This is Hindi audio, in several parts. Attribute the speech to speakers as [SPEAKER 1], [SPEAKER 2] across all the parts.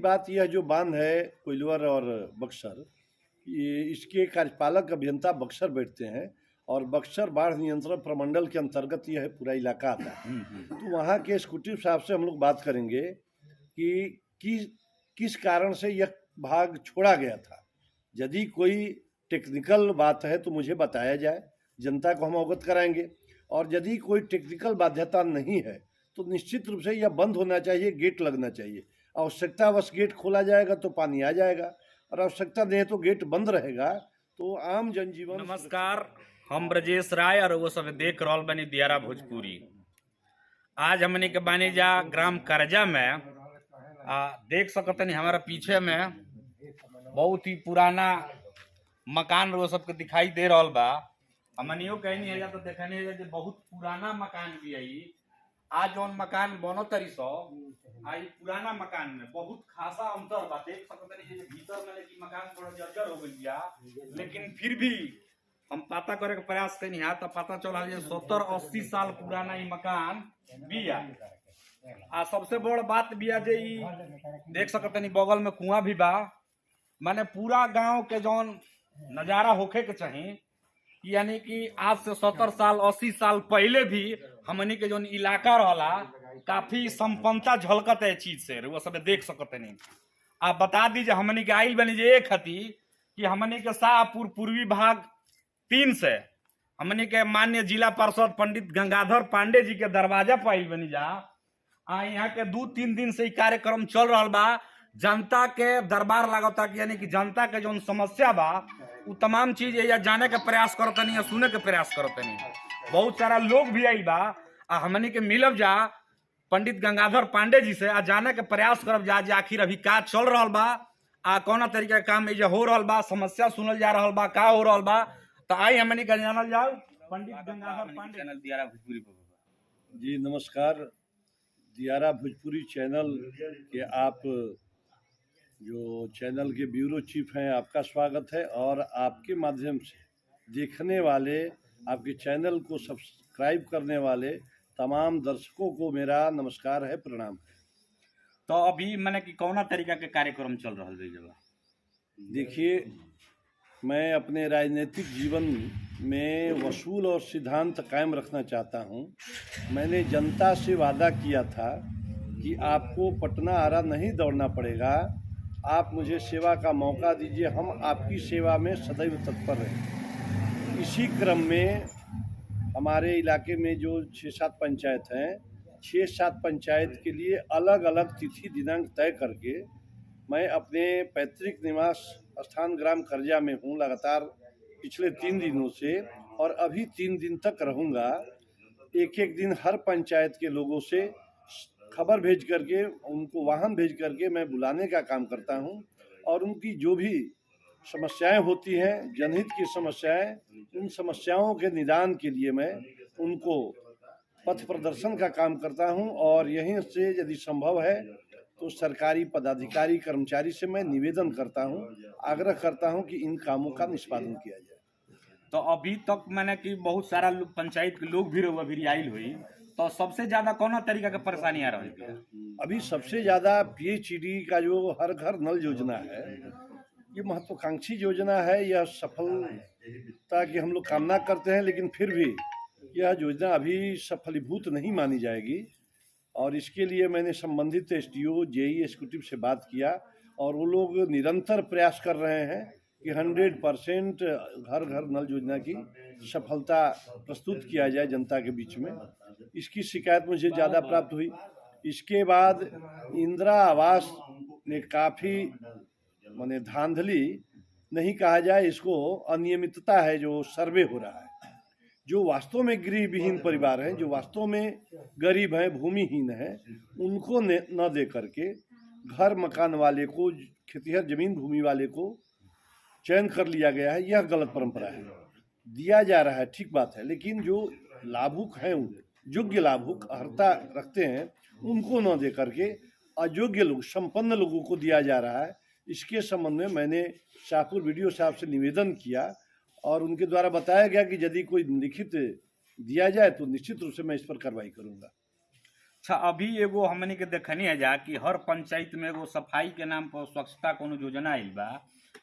[SPEAKER 1] बात यह जो बांध है कोइलवर और बक्सर, ये इसके कार्यपालक अभियंता बक्सर बैठते हैं और बक्सर बाढ़ नियंत्रण प्रमंडल के अंतर्गत यह पूरा इलाका आता है। तो वहाँ के एग्जीक्यूटिव साहब से हम लोग बात करेंगे कि किस कारण से यह भाग छोड़ा गया था। यदि कोई टेक्निकल बात है तो मुझे बताया जाए, जनता को हम अवगत कराएंगे, और यदि कोई टेक्निकल बाध्यता नहीं है तो निश्चित रूप से यह बंद होना चाहिए, गेट लगना चाहिए। आवश्यकतावश गेट खोला जाएगा तो पानी आ जाएगा, और आवश्यकता नहीं तो गेट बंद रहेगा तो आम जनजीवन।
[SPEAKER 2] नमस्कार, हम ब्रजेश राय और वो सब देख रहल बनी दियारा भोजपुरी। आज हमने के बानी जा ग्राम करजा में देख सकतनी हमारा पीछे में बहुत ही पुराना मकान वो सब के दिखाई दे रहल बा। हमनियो कहनी है तो देखने है कि बहुत पुराना मकान भी है। आज जौन मकान बनो तरी सो आई पुराना मकान में बहुत खासा अंतर बा। देख सकतनी जे भीतर में कि मकान थोड़ा जर्जर हो गई बिया, लेकिन फिर भी हम पता करे के प्रयास कनी है तो पता चला जे 70-80 साल पुराना ई मकान बिया। आ सबसे बड़ बात बिया जे ई देख सकतनी बगल में कुआं भी बा। माने पूरा गांव के जौन नजारा होखे के चाहिए, यानी कि आज से 70 साल 80 साल पहले भी हमनी के जौन इलाका रहला काफी संपन्नता झलकत है चीज से वो सब देख सकते नहीं। आप बता दीजिए हमनी के आइल बनी जे एक हती कि हमनी के शाहपुर पूर्वी भाग 3 से हमनी के माननीय जिला पार्षद पंडित गंगाधर पांडे जी के दरवाजा पर आइल बनी जा। यहाँ के 2-3 दिन से कार्यक्रम चल रहा बा। जनता के दरबार लागता कि यानी कि जनता के जो समस्या बा वो तमाम चीज या जाने के प्रयास करतनी या सुने के प्रयास करतनी। बहुत सारा लोग भी आइल बा आ हमनी के मिलब जा पंडित गंगाधर पांडे जी से आ जाने के प्रयास करब जा जे आखिर अभी का चल रहा बा आ कौन तरीका के काम एजे हो रहा बा, समस्या सुनल जा रहा बा, का हो रहा बा। तो आई हमनी के जानल जाओ पंडित गंगाधर पांडे चैनल दियारा भोजपुरी पर।
[SPEAKER 1] जी नमस्कार, दियारा भोजपुरी चैनल के आप जो चैनल के ब्यूरो चीफ हैं आपका स्वागत है, और आपके माध्यम से देखने वाले, आपके चैनल को सब्सक्राइब करने वाले तमाम दर्शकों को मेरा नमस्कार है, प्रणाम है।
[SPEAKER 2] तो अभी मैंने कि कौना तरीका के कार्यक्रम चल रहा है?
[SPEAKER 1] देखिए, मैं अपने राजनीतिक जीवन में वसूल और सिद्धांत कायम रखना चाहता हूं। मैंने जनता से वादा किया था कि आपको पटना आरा नहीं दौड़ना पड़ेगा, आप मुझे सेवा का मौका दीजिए, हम आपकी सेवा में सदैव तत्पर रहें। इसी क्रम में हमारे इलाके में जो 6-7 पंचायत हैं, 6-7 पंचायत के लिए अलग अलग तिथि दिनांक तय करके मैं अपने पैतृक निवास स्थान ग्राम करजा में हूँ लगातार पिछले 3 दिनों से, और अभी 3 दिन तक रहूँगा। एक दिन हर पंचायत के लोगों से खबर भेज करके, उनको वाहन भेज करके मैं बुलाने का काम करता हूं, और उनकी जो भी समस्याएं होती हैं, जनहित की समस्याएं, उन समस्याओं के निदान के लिए मैं उनको पथ प्रदर्शन का काम करता हूं। और यहीं से यदि संभव है तो सरकारी पदाधिकारी कर्मचारी से मैं निवेदन करता हूं, आग्रह करता हूं कि इन कामों का निष्पादन किया जाए।
[SPEAKER 2] तो अभी तक मैंने कि बहुत सारा पंचायत के लोग भी अभी आयल हुई, तो सबसे ज्यादा कौन तरीका के परेशानी आ रही है?
[SPEAKER 1] अभी सबसे ज्यादा PHED का जो हर घर नल योजना है, ये महत्वाकांक्षी योजना है। यह सफलता की हम लोग कामना करते हैं, लेकिन फिर भी यह योजना अभी सफलीभूत नहीं मानी जाएगी। और इसके लिए मैंने संबंधित SDO JE एग्जीक्यूटिव से बात किया, और वो लोग निरंतर प्रयास कर रहे हैं कि 100% घर घर नल योजना की सफलता प्रस्तुत किया जाए जनता के बीच में। इसकी शिकायत मुझे ज़्यादा प्राप्त हुई। इसके बाद इंदिरा आवास ने काफ़ी माने धांधली नहीं कहा जाए, इसको अनियमितता है जो सर्वे हो रहा है। जो वास्तव में गृह विहीन परिवार हैं, जो वास्तव में गरीब हैं, भूमिहीन हैं, उनको न दे करके घर मकान वाले को, खेतिहर जमीन भूमि वाले को चयन कर लिया गया है। यह गलत परंपरा है। दिया जा रहा है, ठीक बात है, लेकिन जो लाभुक हैं, योग्य लाभुक अर्हता रखते हैं, उनको न दे करके अयोग्य लोग, संपन्न लोगों को दिया जा रहा है। इसके संबंध में मैंने शाहपुर BDO साहब से निवेदन किया, और उनके द्वारा बताया गया कि यदि कोई लिखित दिया जाए तो निश्चित रूप से मैं इस पर कार्रवाई करूंगा।
[SPEAKER 2] अच्छा, अभी एगो हमनी के देखनी है जा कि हर पंचायत में एगो सफाई के नाम पर स्वच्छता कोनो योजना आइल बा।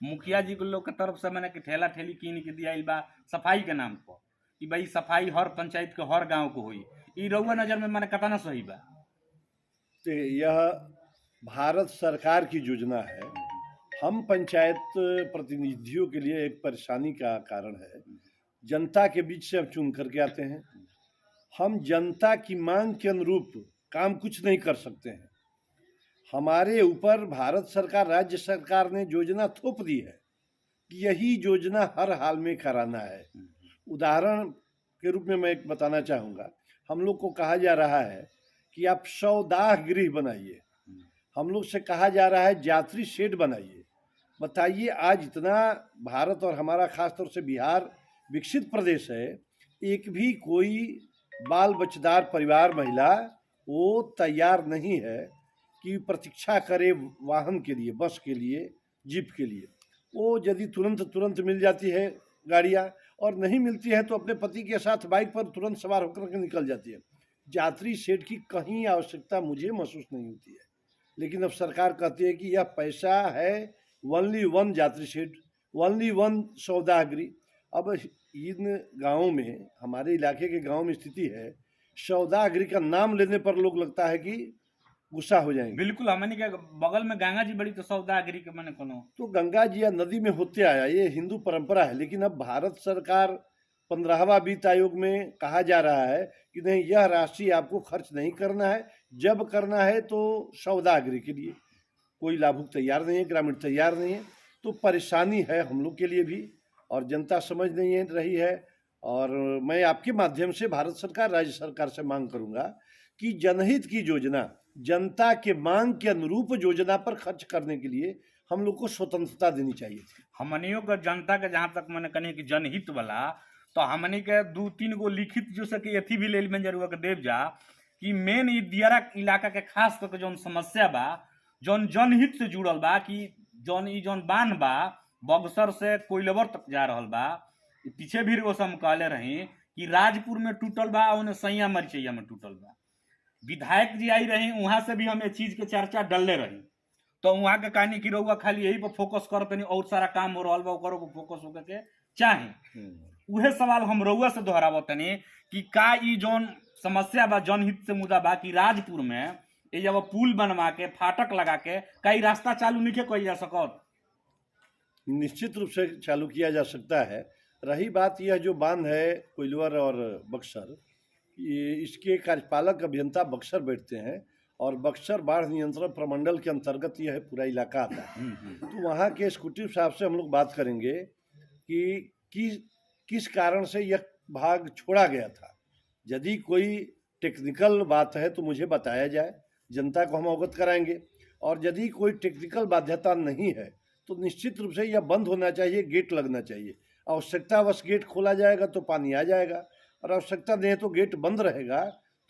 [SPEAKER 2] मुखिया जी के लोग के तरफ से मैंने कि ठेला ठेली कीन के दिया बा सफाई के नाम पर कि भाई सफाई हर पंचायत के हर गांव को हुई। ई रउआ नजर में मैंने कतना सही बा?
[SPEAKER 1] तो यह भारत सरकार की योजना है। हम पंचायत प्रतिनिधियों के लिए एक परेशानी का कारण है। जनता के बीच से हम चुन करके आते हैं। हम जनता की मांग के अनुरूप काम कुछ नहीं कर सकते हैं। हमारे ऊपर भारत सरकार, राज्य सरकार ने योजना थोप दी है कि यही योजना हर हाल में कराना है। उदाहरण के रूप में मैं एक बताना चाहूँगा। हम लोग को कहा जा रहा है कि आप 100 दाह गृह बनाइए। हम लोग से कहा जा रहा है यात्री शेड बनाइए। बताइए, आज इतना भारत और हमारा खासतौर से बिहार विकसित प्रदेश है, एक भी कोई बाल बच्चेदार परिवार महिला वो तैयार नहीं है कि प्रतीक्षा करे वाहन के लिए, बस के लिए, जीप के लिए। वो यदि तुरंत मिल जाती है गाड़ियाँ, और नहीं मिलती है तो अपने पति के साथ बाइक पर तुरंत सवार होकर के निकल जाती है। यात्री शेड की कहीं आवश्यकता मुझे महसूस नहीं होती है। लेकिन अब सरकार कहती है कि यह पैसा है ओनली वन यात्री शेड, ओनली वन सौदागृह। अब इन गाँवों में, हमारे इलाके के गाँव में स्थिति है, सौदागृह का नाम लेने पर लोग लगता है कि गुस्सा हो जाएंगे।
[SPEAKER 2] बिल्कुल, हमनी के बगल में गंगा जी बड़ी तो सौदागरी के मैंने कोनो
[SPEAKER 1] तो गंगा जी या नदी में होते आया, ये हिंदू परंपरा है। लेकिन अब भारत सरकार 15वां वित्त आयोग में कहा जा रहा है कि नहीं, यह राशि आपको खर्च नहीं करना है, जब करना है तो सौदागरी के लिए। कोई लाभुक तैयार नहीं है, ग्रामीण तैयार नहीं है। तो परेशानी है हम लोग के लिए भी, और जनता समझ नहीं रही है। और मैं आपके माध्यम से भारत सरकार, राज्य सरकार से मांग करूंगा कि जनहित की योजना, जनता के मांग के अनुरूप योजना पर खर्च करने के लिए हम लोग को स्वतंत्रता देनी चाहिए थी।
[SPEAKER 2] हमनियों के जनता के जहाँ तक मैंने कही कि जनहित वाला, तो हमनी के 2-3 गो लिखित जो सके अथी भी ले जरूर के देव जा कि मेन ई दियारा इलाका के खास करके जौन समस्या बा, जौन जनहित से जुड़ल बा, कि जौन बांध बा बक्सर से कोइलवर तक जा रहल बा। पीछे भी वो हम कहले रही कि राजपुर में टूटल बा, उन्हें सैया मरचैया में टूटल बा। विधायक जी आई रही, वहां से भी हम ये चीज के चर्चा डलले रही, तो वहां के कहानी की रहुआ खाली यही पर फोकस करते नहीं, और सारा काम हो रहा बा ओकरो को फोकस होकर के चाहे। उहे सवाल हम रहुआ से दोहरावतनी कि का ई जौन समस्या बा, जनहित से मुद्दा बा कि राजपुर में ये जब पुल बनवा के फाटक लगा के कई रास्ता चालू नहीं कइल जा सकत?
[SPEAKER 1] निश्चित रूप से चालू किया जा सकता है। रही बात यह जो बांध है कोइलवर और बक्सर, ये इसके कार्यपालक अभियंता बक्सर बैठते हैं, और बक्सर बाढ़ नियंत्रण प्रमंडल के अंतर्गत यह पूरा इलाका आता है। तो वहाँ के एग्जीक्यूटिव साहब से हम लोग बात करेंगे कि किस कारण से यह भाग छोड़ा गया था। यदि कोई टेक्निकल बात है तो मुझे बताया जाए, जनता को हम अवगत कराएंगे। और यदि कोई टेक्निकल बाध्यता नहीं है तो निश्चित रूप से यह बंद होना चाहिए, गेट लगना चाहिए। आवश्यकतावश गेट खोला जाएगा तो पानी आ जाएगा, और आवश्यकता नहीं है तो गेट बंद रहेगा,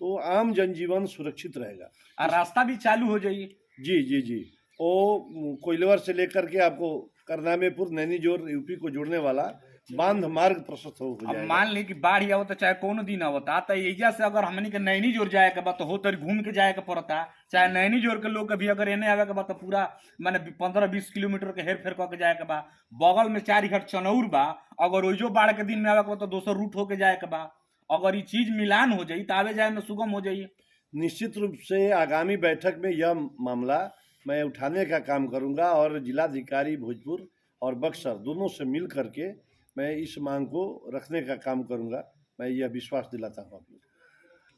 [SPEAKER 1] तो आम जनजीवन सुरक्षित रहेगा
[SPEAKER 2] और रास्ता भी चालू हो जाइए।
[SPEAKER 1] जी जी जी। वो कोइलवर से लेकर के आपको करनामेपुर, नैनीजोर, यूपी को जोड़ने वाला बांध मार्ग प्रशस्त हो
[SPEAKER 2] अब
[SPEAKER 1] जाएगा।
[SPEAKER 2] मान ली कि बाढ़ आवता चाहे कोनो दिन आवता, तो एजा से अगर हमनी के नैनी जोर जाए के बा तो हो तरी घूम के जाए के पड़ता, चाहे नैनी जोर के लोग के भी अगर एने आवे के बा तो पूरा माने 15-20 किलोमीटर के हेर फेर करके जाए के बा। बगल में 4 घाट चनौर बा, अगर ओइजो बाढ़ के दिन में आवे के बा तो दोसर रूट होके जाए के बा। अगर ये चीज मिलान हो जाई तो आवे जाए में सुगम हो जाई।
[SPEAKER 1] निश्चित रूप से आगामी बैठक में यह मामला मैं उठाने का काम करूंगा, और जिलाधिकारी भोजपुर और बक्सर दोनों से मिल करके मैं इस मांग को रखने का काम करूंगा। मैं यह विश्वास दिलाता हूँ आप लोग।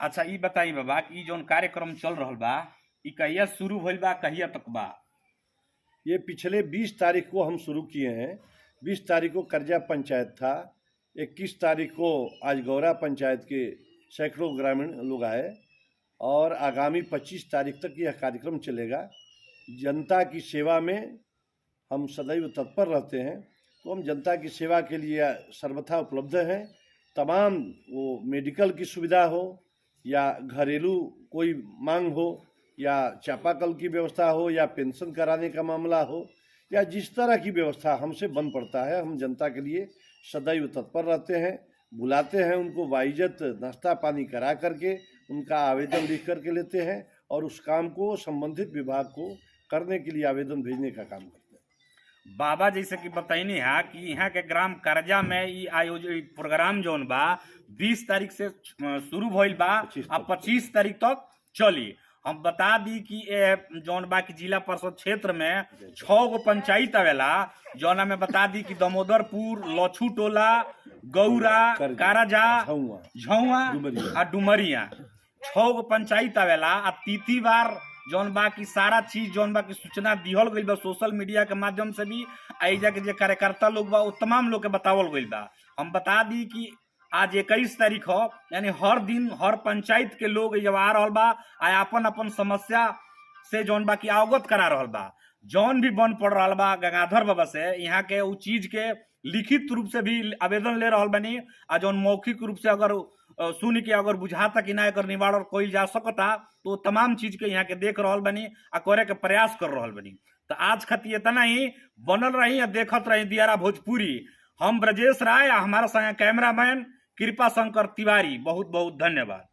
[SPEAKER 2] अच्छा, ये बताई बाबा कि जो कार्यक्रम चल रहा बा, ई कहिया शुरू भइल बा, कहिया तक बा?
[SPEAKER 1] ये पिछले 20 तारीख को हम शुरू किए हैं। 20 तारीख को करजा पंचायत था, 21 तारीख को आज गौरा पंचायत के सैकड़ों ग्रामीण लोग आए, और आगामी 25 तारीख तक यह कार्यक्रम चलेगा। जनता की सेवा में हम सदैव तत्पर रहते हैं, तो हम जनता की सेवा के लिए सर्वथा उपलब्ध हैं। तमाम वो मेडिकल की सुविधा हो, या घरेलू कोई मांग हो, या चापाकल की व्यवस्था हो, या पेंशन कराने का मामला हो, या जिस तरह की व्यवस्था हमसे बन पड़ता है, हम जनता के लिए सदैव तत्पर रहते हैं। बुलाते हैं उनको, वाइज्जत नाश्ता पानी करा करके उनका आवेदन लिख करके लेते हैं और उस काम को संबंधित विभाग को करने के लिए आवेदन भेजने का काम करते हैं।
[SPEAKER 2] बाबा जैसे कि बताइनी है कि यहाँ के ग्राम करजा में ये आयोजित प्रोग्राम जौन बा 20 तारीख से शुरू भइल बा आ 25 तारीख तक चली। हम बता दी कि जौन बा की जिला परिषद क्षेत्र में 6 गो पंचायत आवेला, जौना में बता दी कि दामोदरपुर, लछू टोला, गौरा, कारजा, झौआ आ डुमरिया 6 गो पंचायत आवेला। आ तीती बार जौन बा की सारा चीज जौन बा की सूचना दिहल गइल बा सोशल मीडिया के माध्यम से भी, आइजा के जे कार्यकर्ता लोग बा वो तमाम लोग के बतावल गइल बा। हम बता दी कि आज 21 तारीख हो, यानी हर दिन हर पंचायत के लोग जब आ रहल बा आ अपन अपन समस्या से जौन बा की अवगत करा रहल बा। जौन भी बन पड़ रहा बा गंगाधर बाबा से यहाँ के उ चीज के लिखित रूप से भी आवेदन ले रहल बनी, आ जौन मौखिक रूप से अगर सुन के अगर बुझाता कि ना एकर निवारण कोई जा सकता तो तमाम चीज के यहाँ के देख रहल बनी आ करे के प्रयास कर रहल बनी। तो आज खातिर इतना ही, बनल रही देखत रही दियारा भोजपुरी। हम ब्रजेश राय, हमारा संग कैमरामैन कृपा शंकर तिवारी। बहुत बहुत धन्यवाद।